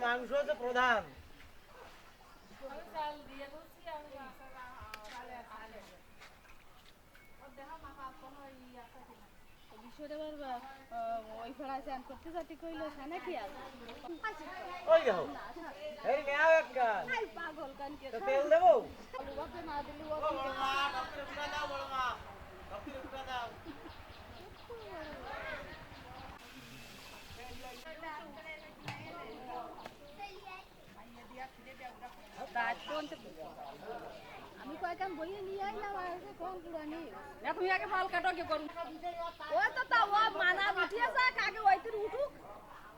মাংস হচ্ছে প্রধান। ওই ফড়া চান করতে যাতে কইলো সানা কি আর ওই দেখো এই নেও একটা পাগল কান কে তেল দেবো আলু বাপে না দিলি ও দাও বড় মা দাও আমি কয়েকটা বইয়ে নিয়ে আইলাম আর কোন পুরানি না তুমি আগে মাল কাটো কি করুন ও তো তা ও মানা উঠিয়ে যাক আগে ওইতির উঠুক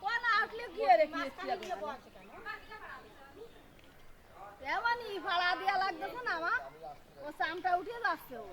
ও না আসলে কি রে কি এমনই ভাড়া দেওয়া লাগতেছে না আমার ও চামটা উঠে যাচ্ছে ও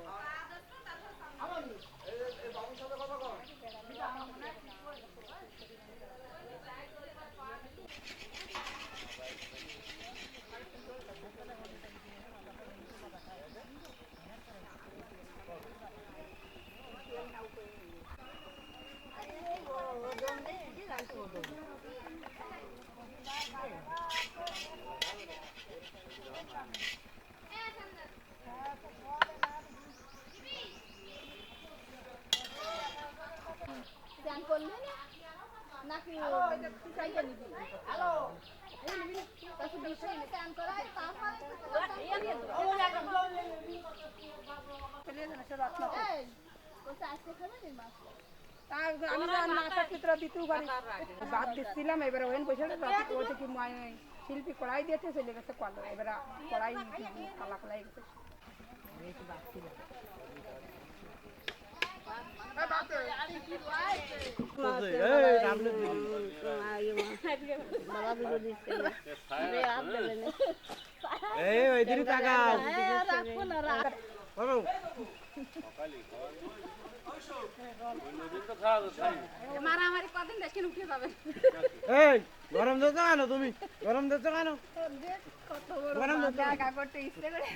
চান করলি নাকি চাইয়ে নিবি হ্যালো তারপর বিষয় চান করাই তারপরে আমি নাচার চিত্র দিতেও পারি বাদ দিচ্ছিলাম এবারে ওখানে বসে ওটা কি শিল্পী কড়াই দিয়েছে চলে গেছে কল এবারে কড়াই কালা কালাই গেছে মারামারি কদিন দেখেন উঠে যাবে গরম দিচ্ছ কেন তুমি গরম দিচ্ছ কেন গরম করতে ইচ্ছে করে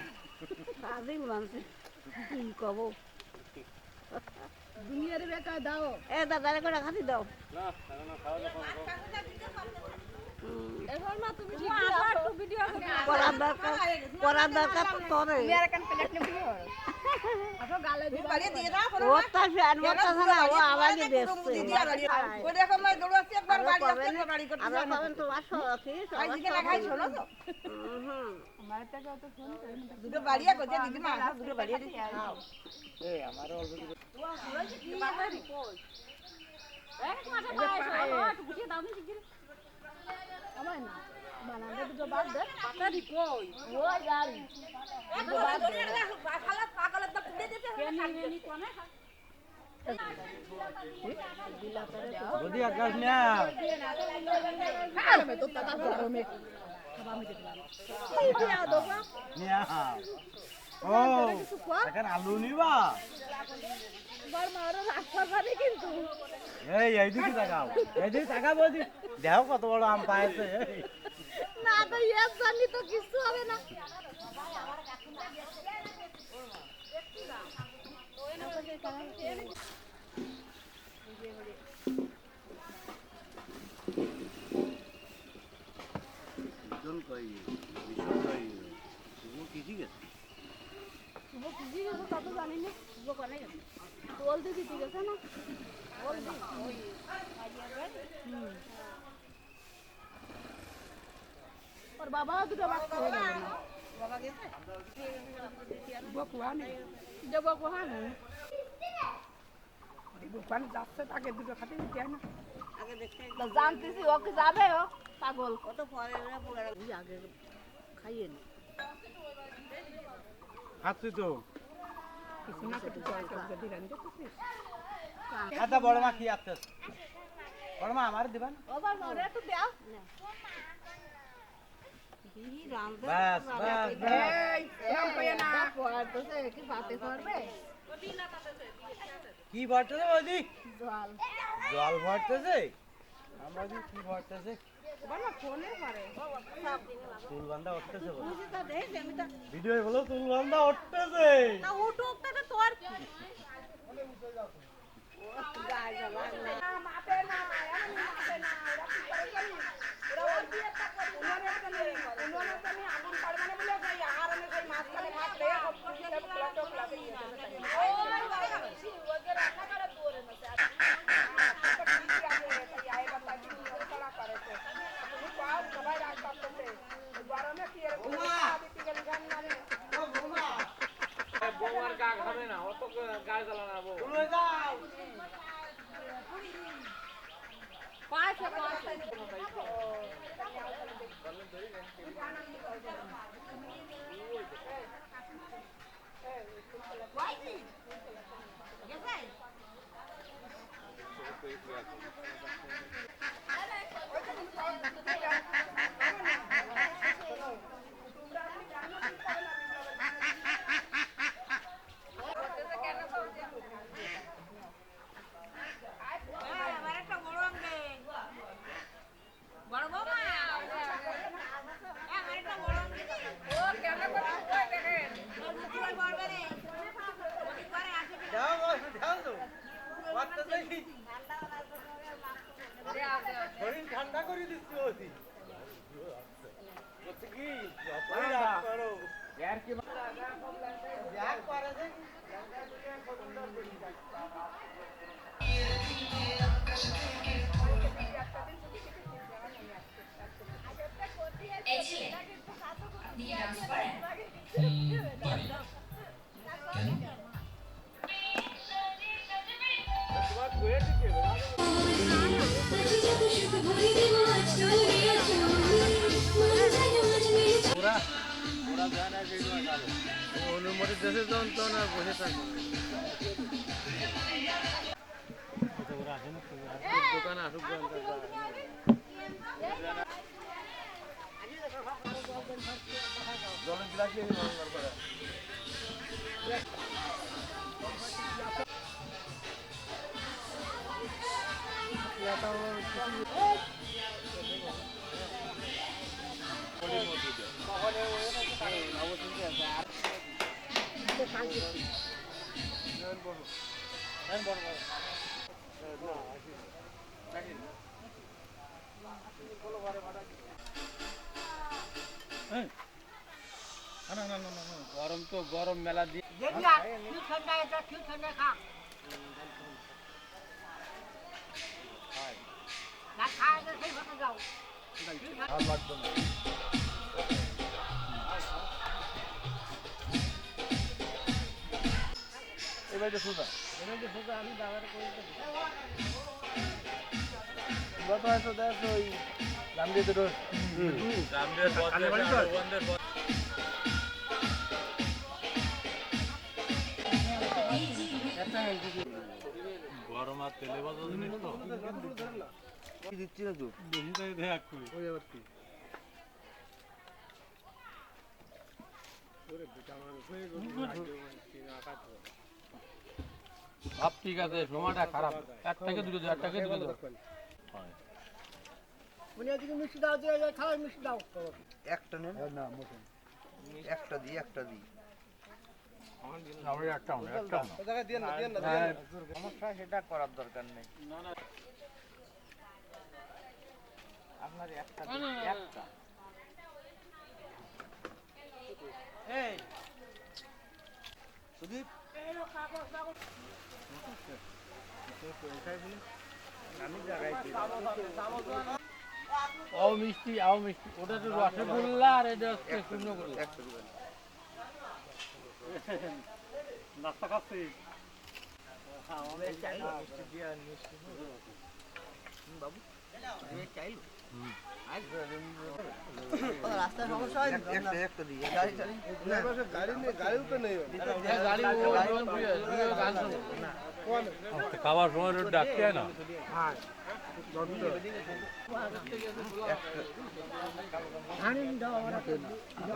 কব দুনিয়ার বেকার দাও এ দাদা করে খাতি দাও এখন মা তুমি ভিডিও করার দরকার তোরে আপো গালে দিবা দিয়ে দাও ওটা ফ্যান ওটা না ও আওয়াজে দেখছে ওই দেখো মই দৌড় আসছে একবার বাড়ি করতে আমরা পাবেন তো আসো আছে আজকে লাগাই শোনো তো আমার টাকা তো ফোন করে দুটো বাড়িয়া করতে দিদি মা দুটো বাড়িয়া দিছি এই আমার অল্প কিছু আমার না বানাতে দুটো বাদ দে পাতা দি কই ও গাড়ি পাগলের তো কুড়ে দিতে কেনি কোনে যদি আকাশ না আমি তো দাদা গরমে খাবা আমি দিলাম নিয়া ও এখন আলু নিবা বার মারো রাস্তা পারে কিন্তু এইদিকে তাকাও এইদিকে তাকাবো দেখো কত বড় আম পাইছে না তো এক জানি তো কিছু হবে না বিজন কই বিজন কই তুমি কি গেছে वो किसी को तो तो जाने नहीं वो करने गए बोल दी थी जैसा ना बोल दी और बाबा तो जब बात करे ना बाबा के বকুয়া নেই जब वो हाँ ना বুকবান যাচ্ছে তাকে দুটো খাতে দিতে হয় না तो जानती सी वो के जाबे हो पागल वो तो फरे ना पूरा आगे खाइए ना খাচ্ছি তো কিছু না কিছু যদি রান দেখতেছিস আচ্ছা বড় মা কি আসছে বড় মা আমার দিবেন ओ बार मारे तो दे বাস বাস এই নাম পায় না পড়ার তো সে কি বাতে করবে কি ভরতেছে বৌদি জল জল ভরতেছে আমরা কি ভরতেছে বাবা ফোনে পারে চুল বান্ধা উঠতেছে বলে বুঝি তো দেখ আমি তো ভিডিও হলো চুল বান্ধা উঠতেছে না উঠুক তো তোর মাপে না এমন মাপে না ওরা কি করে জানি ওরা ওই দিয়ে উনুনের জন্য আগুন পাড়ে মানে বলে ওই আহারণে সেই মাঝখানে ভাত দিয়ে সব পুড়িয়ে সব প্লাটো প্লাটে দিয়ে ওদের রান্না করে দূরে না সবাই রাগ করতেছে গরমে কি এরকম দিতে গেলে গান মানে বৌমার গা খাবে না অত গায়ে জ্বালা না বউ চলে যাও পাঁচশো শরীর ঠান্ডা করে দিচ্ছি ওদি হচ্ছে কি यार की यार पारे से Excellent. The transparent. Body. Can you? बात कोई नहीं पूरा पूरा ध्यान है कि অনুমতি দেশে যখন তখন আর বসে থাকবে দোকানে আসুক জলের গ্লাসে ব্যবহার করে গরম তো গরম মেলা দিয়ে এবারে সোজা আমি দাবার করে গত আসো দেখো ওই রামদেব রোড রামদেব গরম আর তেলে বাজা জিনিস তো কি দিচ্ছি না তো বেশিটাই দেখ করি ওই আবার কি সব ঠিক আছে সময়টা খারাপ এক থেকে দুটো দাও এক থেকে দুটো দাও উনি এদিকে মিষ্টি দাও দিয়ে খাওয়াই মিষ্টি দাও একটা নেন না মোটন একটা দিই আমার একটা একটা ও জায়গা দেন না সমস্যা সেটা করার দরকার নেই না না আপনার একটা একটা এই সুদীপ আমি জায়গায় আও মিষ্টি ওটা তো রসগোল্লা আর এটা হচ্ছে শূন্য গোল্লা নাস্তা খাচ্ছি বাবু চাইল রাস্তায় সমস্যা হয় একটা দিয়ে গাড়িও তো নেই খাবার সময় ডাকতে হয় না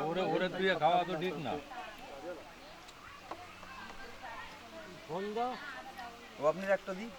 ওরে ওরে তুই খাওয়া তো ঠিক না ও আপনি একটা দিই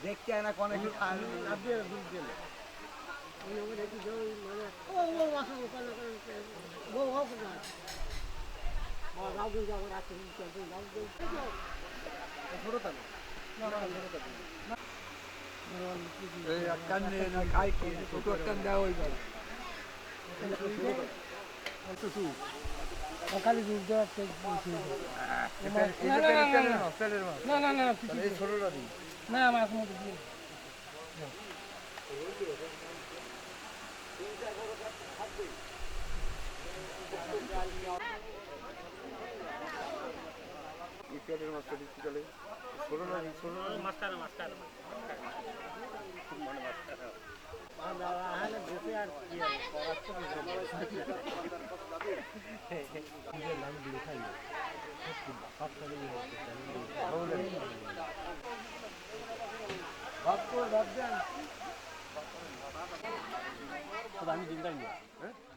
দেখতে আয় না কোনে কি খায় খালি দুধ দেওয়ার না না না না মাছ মতো দিয়ে আমি চিন্তাই নেই